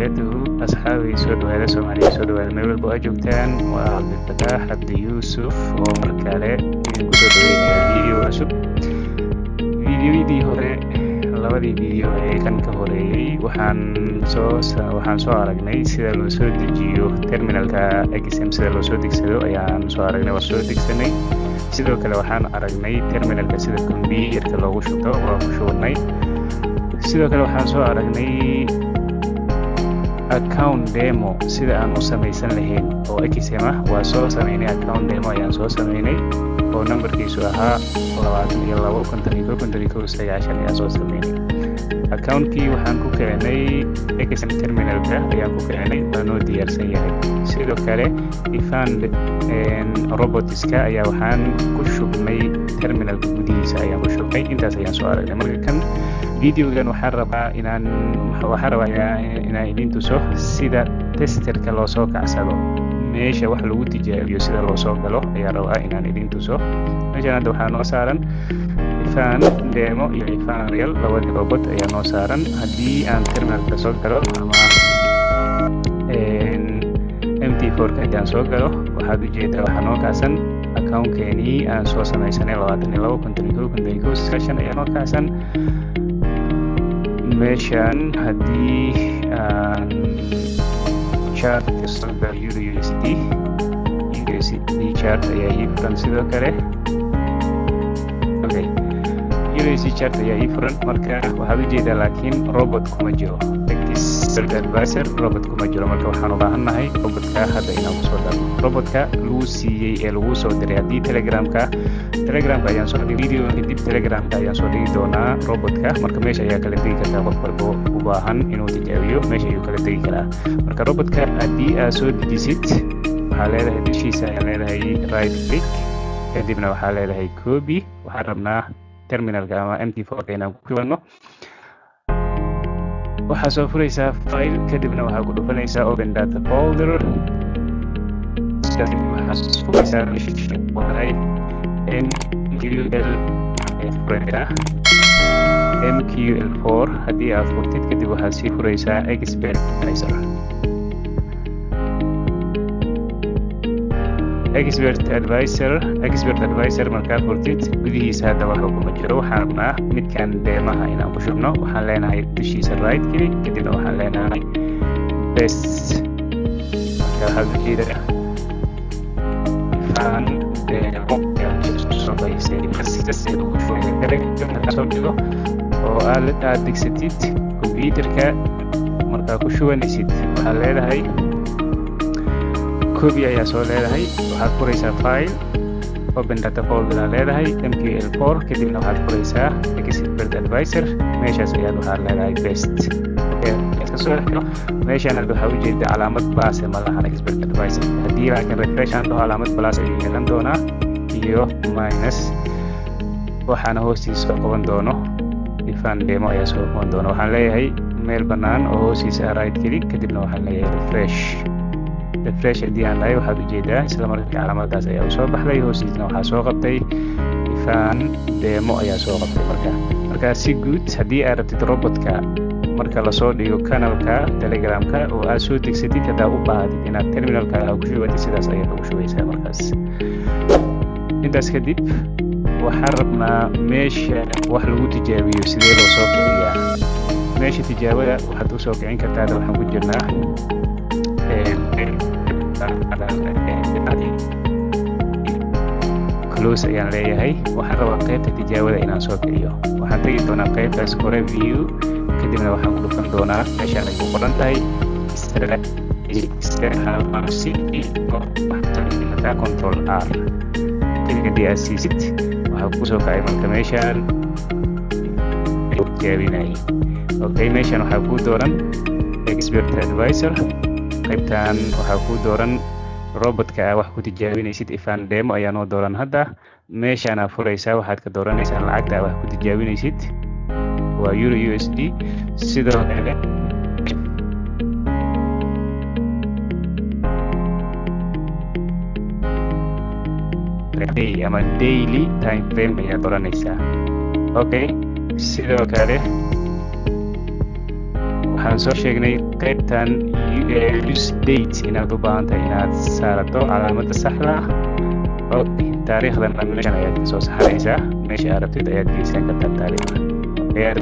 وبركاته. أصحابي سود وهذا سومالي سود وهذا ميل بواجبتان وعبد الفتاح عبد يوسف ومركالة ينقصوا دوين فيديو عشب فيديو هوري labadii video ee kan ka horeeyay waxaan soo aragnay sida loo soo dejiyo terminalka XM sida loo soo degsado ayaan soo aragnay oo soo degsanay sidoo kale waxaan aragnay terminalka sida computerka loogu shubo oo ku shubnay sidoo kale waxaan soo aragnay account demo sida aan u samaysan lahayn oo XM ah waa soo sameynay account demo ayaan soo sameynay oo numberkiisu ahaa 22 ayaan soo sameynay account-kii waxaan ku keenay XM terminalka ayaan ku keenay waanoo diyaarsan yahay sidoo kale ifan robotiska ayaa waxaan ku shubnay terminalka gudihiisa ayaan ku shubnay intaas ayaan soo aragnay marka kan videogan waxaan rabaa inaan idin tuso sida testerka loo soo kacsado meesha wax lagu tijaabiyo sida loo soo galo ayaa rabaa inaan idin tuso meeshan hadda waxaa noo saaran ifan demo iyo ifan real labadii robot ayaa noo saaran haddii aan terminalka soo galo ama MT4 ayaan soo galo waxaad ujeedaa waxaa noo kacsan account-keenii aan soo samaysanay 22 ayaa noo kacsan meeshan haddii aan chart kasoo galo USD chart ayaa ii furan sidoo kale USD chart ayaa ii furan marka waxaad ujeedaa laakiin robot kuma jiro advisor robot kuma jiro marka waxaan u baahannahay robotka hadda inaan kusoo darno robotka lagu siiyey ee lagu soo diray haddii telegramka ayaan soo dhigi video kadib telegramka ayaan soo dhigi doonaa robotka marka meesha ayaa kala tegi kartaa qof walba u baahan inuu tijaabiyo meesha ayuu kala tegi karaa marka robotka haddii aad soo dejisid waxaa leedahay dushiisa ayaa leedahay right click kadibna waxaa leedahay copy waxaan rabnaa terminalka ama MT4 inaan ku kibano waxaa soo furaysaa file kadibna waxaa ku dhufanaysaa open data folder MQL4 haddii aad furtid kadib waxaad sii furaysaa expert advisor markaad furtid gudihiisa hadda waxa kuma jiro waxaan rabnaa midkan deemaha inaan ku shubno waxaan leenahay dushiisa right click kadibna waxaan leenahay best marka waxaad ujeedaa ifan demo soo dhigo oo aad degsatid computerka markaa ku shubanaysid waxaad leedahay copy ayaa soo leedahay waxaad furaysaa file open data folder aad leedahay MQL4 kadibna waxaad furaysaa expert advisor meeshaas ayaad waxaad leedahay best kasoo xiro meeshaan hadda waxaa ujeeda calaamad plus ma lahan expert advisor haddii laakiin refresh aan dhaho calaamad plus ayuu yeelan doonaa iyo minus waxaana hoostiisa soo qaban doono ifan demo ayaa soo qaban doona waxaan leeyahay meel bannaan oo hoostiisa right click kadibna waxaan leeyahay refresh haddii aan dhahay waxaad ujeedaa isla markii calaamadaas ayaa soo baxday hoostiisna waxaa soo qabtay ifan demo ayaa soo qabtay marka si guud haddii aad rabtid robotka marka lasoo dhigo kanalka telegramka oo aad soo degsatid haddaa u baahatid inaad terminalka ku shubatid sidaas ayaad ugu shubaysaa markaas intaas kadib waxaan rabnaa meesha wax lagu tijaabiyo sidee loo soo kiciyaa meesha tijaabada waxaad u soo kicin kartaa hadda waxaan ku jirnaa close ayaan leeyahay waxaan rabaa qaybta tijaabada inaan soo kiciyo waxaan tegi doonaa qaybtaas hore view kadibna waxaan ku dhufan doonaa meeshaan ay ku qoran tahay control R kadib aad siisid waxaa kusoo kacay marka meeshaan tijaabinayay okay meeshaan waxaa kuu dooran expert advisor qaybtan waxaa kuu dooran robotka wax ku tijaabinaysid ifan demo ayaa noo dooran hadda meeshaana furaysaa waxaad ka dooranaysaa lacagta wax ku tijaabinaysid waa euro USD sidoo kale ama daily time frame ayaa dooranaysaa okay sidoo kale waxaan soo sheegnay qaybtan use date inaad u baahan tahay inaad saarato calaamadda saxda ah oo taariikhdan meeshan ayaad kasoo saxanaysaa meesha aad rabtid ayaad geysan kartaa taariikhda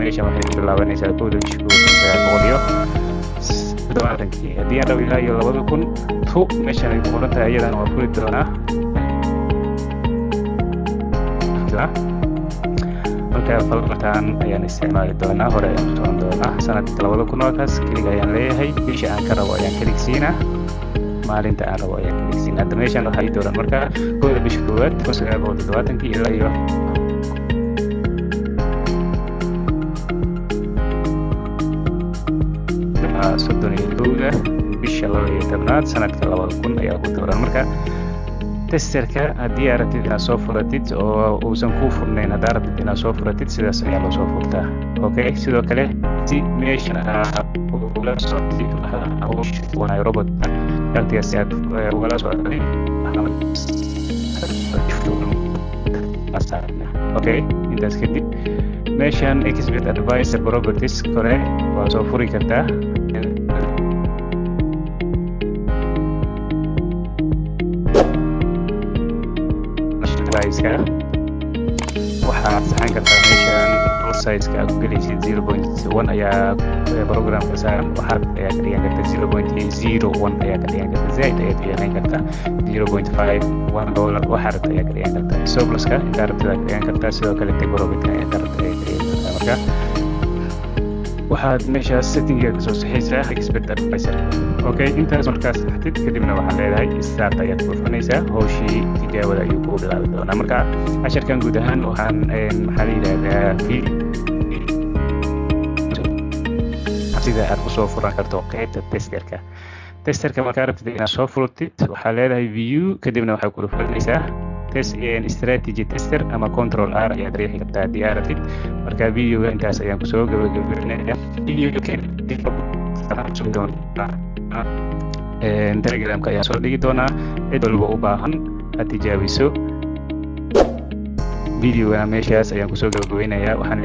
meeshan waxay ku bilaabanaysaa 1970 haddii aan rabo ilaa iyo 2000 meeshan ay ku qoran tahay iyadana waa furi doonaa marka falqatan ayaan isticmaali doonaa hore ayaan socon doonaa sanadka 2000 kaliya ayaan leeyahay bisha aan ka rabo ayaan kaligsiinaa maalinta aan rabo ayaan kaligsiinaa hadda meeshan waxaa ii dooran marka kooda bisha koowaad 1970 ilaa iyo soddon iyo kowda bisha 12 sanadka 2000 ayaa ku dooran marka testerka haddii aad rabtid inaad soo furatid oo uusan kuu furnayn haddaad rabtid inaad soo furatid sidaas ayaa loo soo furtaa okay sidoo kale si meeshan ula socotid hawsha robot halkaas aad ugala socotid okay intaas kadib meeshan expert advisor properties kore waa soo furi kartaa waxaad saxan kartaa meeshan size-ka aad ku gelaysid 0.1 ayaa programka saaran waxaad ayaa ka dhigan kartaa 0.01 ayaa ka dhigan kartaa zaid ayaad ka dhigan kartaa 0.5 $1 waxaad ayaa ka dhigan kartaa isoblaska intaa rabtida ka dhigan kartaa sidoo kale tegrobitka ayaa rabta ayaa ka dhigan kartaa marka waxaad meeshaas settinga kasoo saxaysaa expert advisor okay intaas markaas saxtid kadibna waxaan leedahay start ayaad furfanaysaa hawshii tijaabada ayuu ku bilaabi doonaa marka casharkan guud ahaan waxaan maxaa la yidhahdaa sida aad kusoo furan karto qaybta testerka markaa rabtid inaad soo furtid waxaa leedahay view kadibna waxaad ku dhufanaysaa strategy tester ama control R ayaad riixi kartaa haddii aad rabtid marka videoga intaas ayaan kusoo gabagabeynayaa telegramka ayaan soo dhigi doonaa cid walba u baahan ha tijaabiso videoga meeshaas ayaan kusoo gabagabeynayaa waxaan